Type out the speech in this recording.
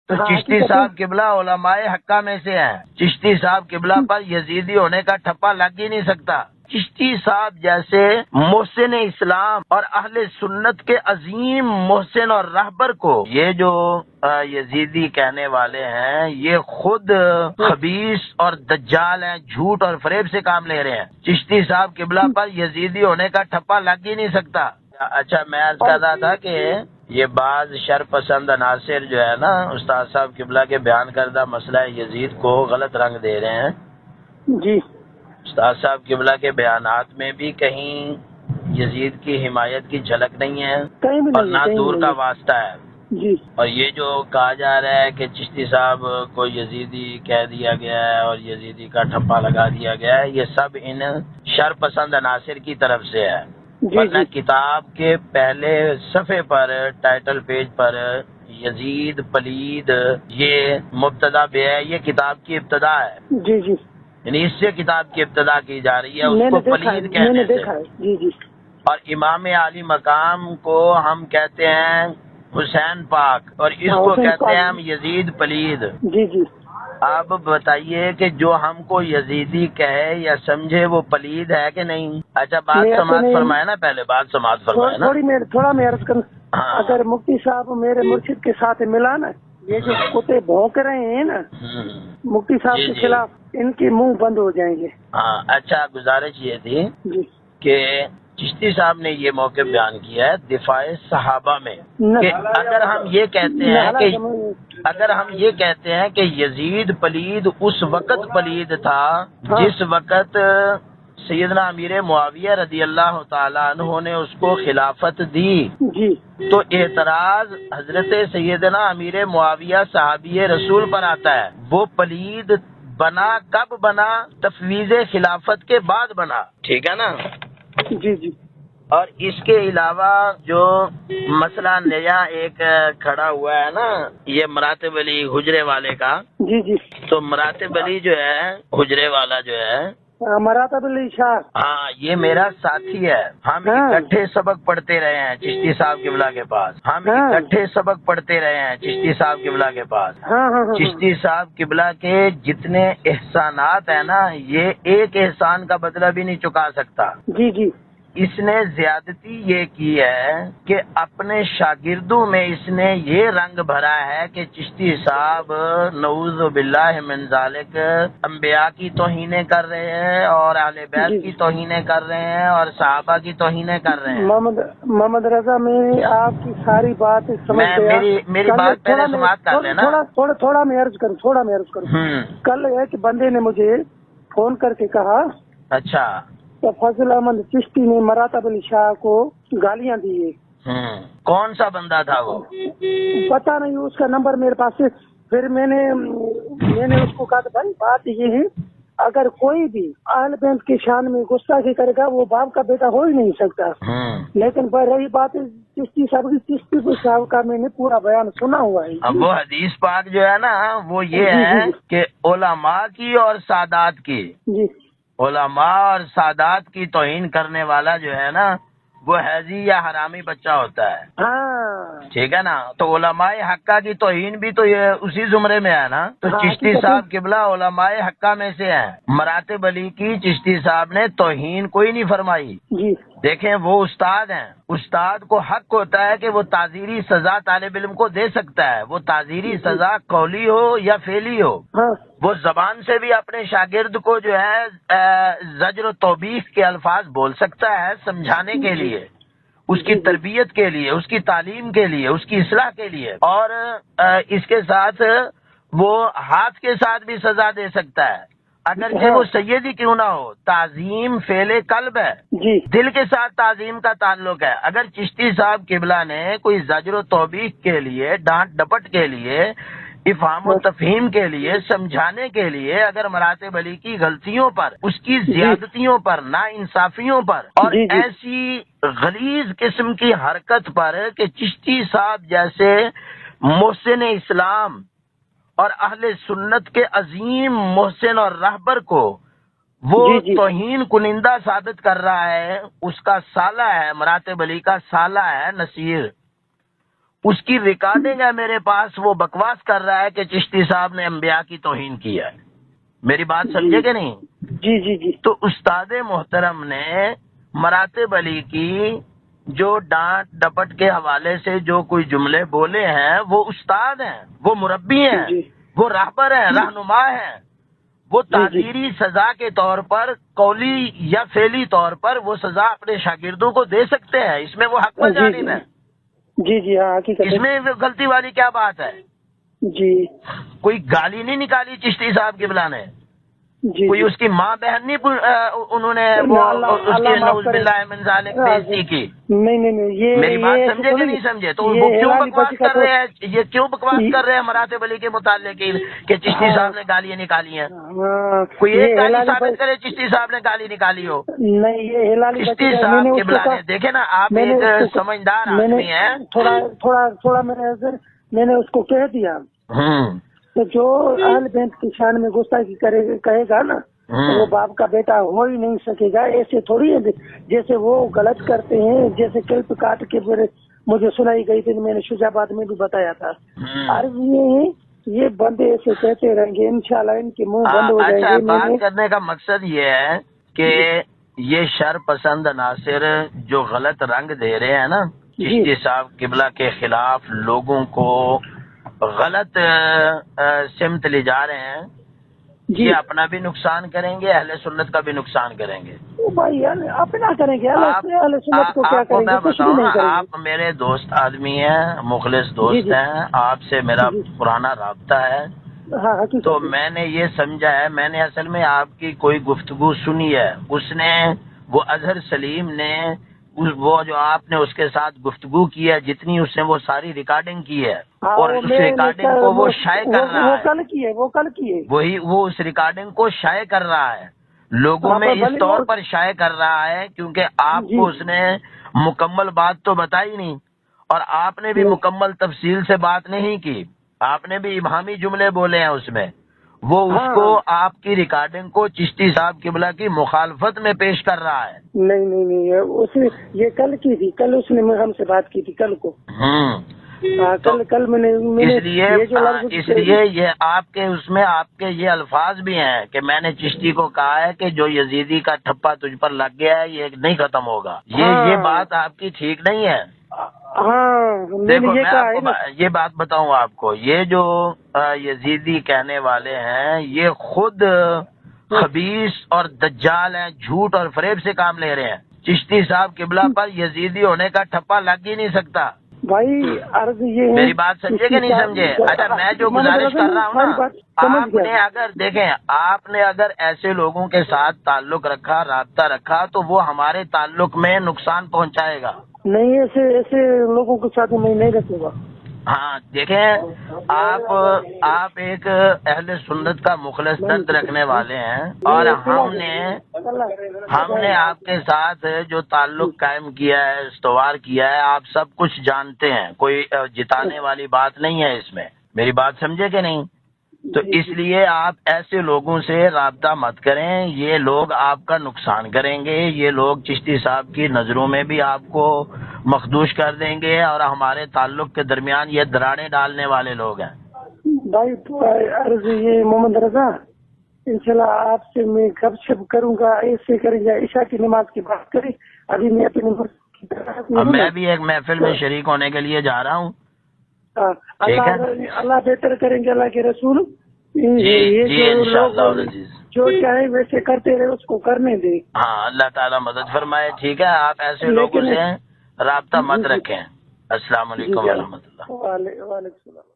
تو چشتی صاحب قبلہ علماء حقہ میں سے ہیں. چشتی صاحب قبلہ پر یزیدی ہونے کا ٹھپا لگ ہی نہیں سکتا. چشتی صاحب جیسے محسن اسلام اور اہل سنت کے عظیم محسن اور رہبر کو یہ جو یزیدی کہنے والے ہیں یہ خود خبیث اور دجال ہیں، جھوٹ اور فریب سے کام لے رہے ہیں. چشتی صاحب قبلہ پر یزیدی ہونے کا ٹھپا لگ ہی نہیں سکتا. اچھا، میں عرض کر رہا تھا کہ یہ بعض شر پسند عناصر جو ہے نا استاد صاحب قبلہ کے بیان کردہ مسئلہ یزید کو غلط رنگ دے رہے ہیں. جی استاد صاحب قبلہ کے بیانات میں بھی کہیں یزید کی حمایت کی جھلک نہیں ہے اور نہ دور کا واسطہ ہے. جی اور یہ جو کہا جا رہا ہے کہ چشتی صاحب کو یزیدی کہہ دیا گیا ہے اور یزیدی کا ٹھپا لگا دیا گیا ہے، یہ سب ان شر پسند عناصر کی طرف سے ہے. ورنہ کتاب کے پہلے صفحے پر ٹائٹل پیج پر یزید پلید یہ مبتدا بے ہے، یہ کتاب کی ابتدا ہے. جی جی یعنی اس سے کتاب کی ابتدا کی جا رہی ہے، اس کو پلید کہنے سے. جی جی اور امام عالی مقام کو ہم کہتے ہیں حسین پاک اور اس کو کہتے ہیں ہم یزید پلید. جی جی اب بتائیے کہ جو ہم کو یزیدی کہے یا سمجھے وہ پلید ہے کہ نہیں؟ اچھا، بات سماعت فرمائے نا، پہلے بات سماعت فرمائے نا. تھوڑا میں عرض کروں، اگر مفتی صاحب میرے مرشد کے ساتھ ملا نا، یہ جو کتے بھونک رہے ہیں نا مفتی صاحب کے خلاف، ان کے منہ بند ہو جائیں گے. ہاں اچھا، گزارش یہ تھی جی کہ چشتی صاحب نے یہ موقع بیان کیا ہے دفاع صحابہ میں کہ اگر ہم یہ کہتے ہیں کہ یزید پلید اس وقت پلید تھا جس وقت سیدنا امیر معاویہ رضی اللہ تعالیٰ عنہ نے اس کو خلافت دی، جی تو اعتراض حضرت سیدنا امیر معاویہ صحابی رسول پر آتا ہے. وہ پلید بنا کب بنا؟ تفویض خلافت کے بعد بنا. ٹھیک ہے نا؟ جی جی اور اس کے علاوہ جو مسئلہ نیا ایک کھڑا ہوا ہے نا، یہ مراتب علی حجرے والے کا. جی جی تو مراتب علی جو ہے حجرے والا جو ہے مراتب علی شاہ، ہاں یہ میرا ساتھی ہے. ہم اکٹھے سبق پڑھتے رہے ہیں چشتی صاحب قبلہ کے پاس. ہم اکٹھے سبق پڑھتے رہے ہیں چشتی صاحب قبلہ کے پاس. چشتی صاحب قبلہ کے جتنے احسانات ہیں نا، یہ ایک احسان کا بدلہ بھی نہیں چکا سکتا. جی جی اس نے زیادتی یہ کی ہے کہ اپنے شاگردوں میں اس نے یہ رنگ بھرا ہے کہ چشتی صاحب نعوذ باللہ من ذالک انبیاء کی توہینیں کر رہے ہیں اور اہل بیت کی توہینیں کر رہے ہیں اور صحابہ کی توہینیں کر رہے ہیں. محمد رضا، میں آپ کی ساری بات سمجھ گیا. میری بات پہلے سماعت کر لینا. تھوڑا میں عرض کروں. کل ایک بندے نے مجھے فون کر کے کہا، اچھا تو فضل احمد چشتی نے مراتب علی شاہ کو گالیاں دی ہے. کون سا بندہ تھا وہ؟ پتا نہیں، اس کا نمبر میرے پاس ہے. پھر میں نے اس کو کہا کہ بھائی بات یہ ہے، اگر کوئی بھی اہل بیت کی شان میں گستاخی کرے گا وہ باپ کا بیٹا ہو ہی نہیں سکتا. لیکن رہی بات چشتی صاحب کا میں نے پورا بیان سنا ہوا ہے. اب وہ حدیث پاک جو ہے نا وہ یہ ہے کہ علماء کی اور سادات کی، جی علماء اور سادات کی توہین کرنے والا جو ہے نا وہ حیضی یا حرامی بچہ ہوتا ہے. ہاں ٹھیک ہے نا؟ تو علماء حقہ کی توہین بھی تو یہ اسی زمرے میں ہے نا. تو چشتی صاحب قبلہ علماء حقہ میں سے ہیں. مراتب علی کی چشتی صاحب نے توہین کوئی نہیں فرمائی. جی دیکھیں وہ استاد ہیں، استاد کو حق ہوتا ہے کہ وہ تعزیری سزا طالب علم کو دے سکتا ہے. وہ تعزیری سزا قولی ہو یا فعلی ہو، وہ زبان سے بھی اپنے شاگرد کو جو ہے زجر و توبیخ کے الفاظ بول سکتا ہے سمجھانے کے لیے، اس کی تربیت کے لیے، اس کی تعلیم کے لیے، اس کی اصلاح کے لیے. اور اس کے ساتھ وہ ہاتھ کے ساتھ بھی سزا دے سکتا ہے اگرچہ وہ سیدی کیوں نہ ہو. تعظیم فعل قلب ہے، دل کے ساتھ تعظیم کا تعلق ہے. اگر چشتی صاحب قبلہ نے کوئی زجر و توبیخ کے لیے، ڈانٹ ڈپٹ کے لیے، افہام و تفہیم کے لیے، سمجھانے کے لیے، اگر مراتب علی کی غلطیوں پر، اس کی زیادتیوں پر، نا انصافیوں پر اور ایسی غلیظ قسم کی حرکت پر کہ چشتی صاحب جیسے محسن اسلام اور اہل سنت کے عظیم محسن اور رہبر کو وہ توہین کنندہ ثابت کر رہا ہے، اس کا سالہ ہے، مراتب علی کا سالہ ہے نصیر، اس کی ریکارڈنگ ہے میرے پاس، وہ بکواس کر رہا ہے کہ چشتی صاحب نے انبیاء کی توہین کی ہے. میری بات سمجھے کہ نہیں؟ جی جی جی. تو استاد محترم نے مراتب علی کی جو ڈانٹ ڈپٹ کے حوالے سے جو کوئی جملے بولے ہیں، وہ استاد ہیں، وہ مربی ہیں، وہ راہبر ہیں، رہنما ہیں. وہ تعزیری سزا کے طور پر قولی یا فعلی طور پر وہ سزا اپنے شاگردوں کو دے سکتے ہیں. اس میں وہ حق پر جانب ہے. جی جی ہاں حقیقت. اس میں غلطی والی کیا بات ہے؟ جی. کوئی گالی نہیں نکالی چشتی صاحب قبلہ نے. جی. کوئی اس کی ماں بہن نہیں انہوں نے اس کی نعوذ باللہ من ذالک بےعزتی کی. نہیں یہ میری بات سمجھے کہ نہیں سمجھے؟ تو وہ کیوں بکواس کر رہے ہیں؟ یہ کیوں بکواس کر رہے ہیں مراتب علی کے متعلق کہ چشتی صاحب نے گالیاں نکالی ہیں؟ کوئی ایک گالی ثابت کرے چشتی صاحب نے گالی نکالی ہو. نہیں یہ چشتی صاحب قبلہ نے دیکھے نا، آپ ایک سمجھدار آدمی ہیں. تھوڑا میں نے اس کو کہہ دیا تو جو اہل بیت کی شان میں گستاخی کہے گا نا وہ باپ کا بیٹا ہو ہی نہیں سکے گا. ایسے تھوڑی ہے جیسے وہ غلط کرتے ہیں، جیسے کلپ کاٹ کے مجھے سنائی گئی تھی، میں نے شجاباد میں بھی بتایا تھا. عرض یہ بندے ایسے کہتے رہیں گے، انشاءاللہ ان کے منہ بند ہو جائیں گے. بات کرنے کا مقصد یہ ہے کہ یہ شر پسند عناصر جو غلط رنگ دے رہے ہیں نا چشتی صاحب قبلہ کے خلاف، لوگوں کو غلط سمت لے جا رہے ہیں، یہ اپنا بھی نقصان کریں گے، اہل سنت کا بھی نقصان کریں گے. بھائی اپنا کریں گے، اہل سنت کو کیا کریں گے؟ کچھ بھی نہیں کریں گے. آپ میرے دوست آدمی ہیں، مخلص دوست ہیں، آپ سے میرا پرانا رابطہ ہے. تو میں نے یہ سمجھا ہے، میں نے اصل میں آپ کی کوئی گفتگو سنی ہے، اس نے وہ اظہر سلیم نے وہ جو آپ نے اس کے ساتھ گفتگو کی ہے، جتنی اس نے وہ ساری ریکارڈنگ کی ہے، اور اس ریکارڈنگ کو وہ شائع کر رہا ہے. وہ کل کی ہے وہی وہ اس ریکارڈنگ کو شائع کر رہا ہے، لوگوں میں اس طور پر شائع کر رہا ہے کیونکہ آپ کو اس نے مکمل بات تو بتائی نہیں، اور آپ نے بھی مکمل تفصیل سے بات نہیں کی. آپ نے بھی ابہامی جملے بولے ہیں اس میں. وہ اس کو آپ کی ریکارڈنگ کو چشتی صاحب قبلہ کی مخالفت میں پیش کر رہا ہے. نہیں یہ کل کی تھی، کل اس نے ہم سے بات کی تھی کل کو. کل میں نے اس لیے یہ آپ کے اس میں آپ کے یہ الفاظ بھی ہیں کہ میں نے چشتی کو کہا ہے کہ جو یزیدی کا ٹھپا تجھ پر لگ گیا ہے یہ نہیں ختم ہوگا. یہ بات آپ کی ٹھیک نہیں ہے. دیکھو میں آپ کو یہ بات بتاؤں آپ کو، یہ جو یزیدی کہنے والے ہیں یہ خود خبیث اور دجال ہیں، جھوٹ اور فریب سے کام لے رہے ہیں. چشتی صاحب قبلہ پر یزیدی ہونے کا ٹھپا لگ ہی نہیں سکتا. بھائی عرض یہ میری بات سمجھے کہ نہیں سمجھے؟ اچھا میں جو گزارش کر رہا ہوں نا، آپ نے اگر دیکھیں آپ نے اگر ایسے لوگوں کے ساتھ تعلق رکھا، رابطہ رکھا تو وہ ہمارے تعلق میں نقصان پہنچائے گا. نہیں ایسے لوگوں کے ساتھ میں نہیں رکھوں گا. ہاں دیکھیں آپ ایک اہل سنت کا مخلص درد رکھنے والے ہیں، اور ہم نے آپ کے ساتھ جو تعلق قائم کیا ہے، استوار کیا ہے، آپ سب کچھ جانتے ہیں. کوئی جتانے والی بات نہیں ہے اس میں. میری بات سمجھے کہ نہیں؟ تو اس لیے آپ ایسے لوگوں سے رابطہ مت کریں، یہ لوگ آپ کا نقصان کریں گے. یہ لوگ چشتی صاحب کی نظروں میں بھی آپ کو مخدوش کر دیں گے، اور ہمارے تعلق کے درمیان یہ دراڑیں ڈالنے والے لوگ ہیں. بھائی عرض یہ محمد رضا، انشاءاللہ آپ سے میں گپ شپ کروں گا، ایسے کریں گے. عشاء کی نماز کی بات کریں. ابھی میں میں بھی ایک محفل میں شریک ہونے کے لیے جا رہا ہوں. اللہ بہتر کریں گے، اللہ کے رسول. جی انشاءاللہ جو چاہے ویسے کرتے رہے، اس کو کرنے دے. ہاں اللہ تعالیٰ مدد فرمائے. ٹھیک ہے، آپ ایسے لوگوں سے رابطہ مت رکھیں. السلام علیکم ورحمۃ اللہ. وعلیکم السلام.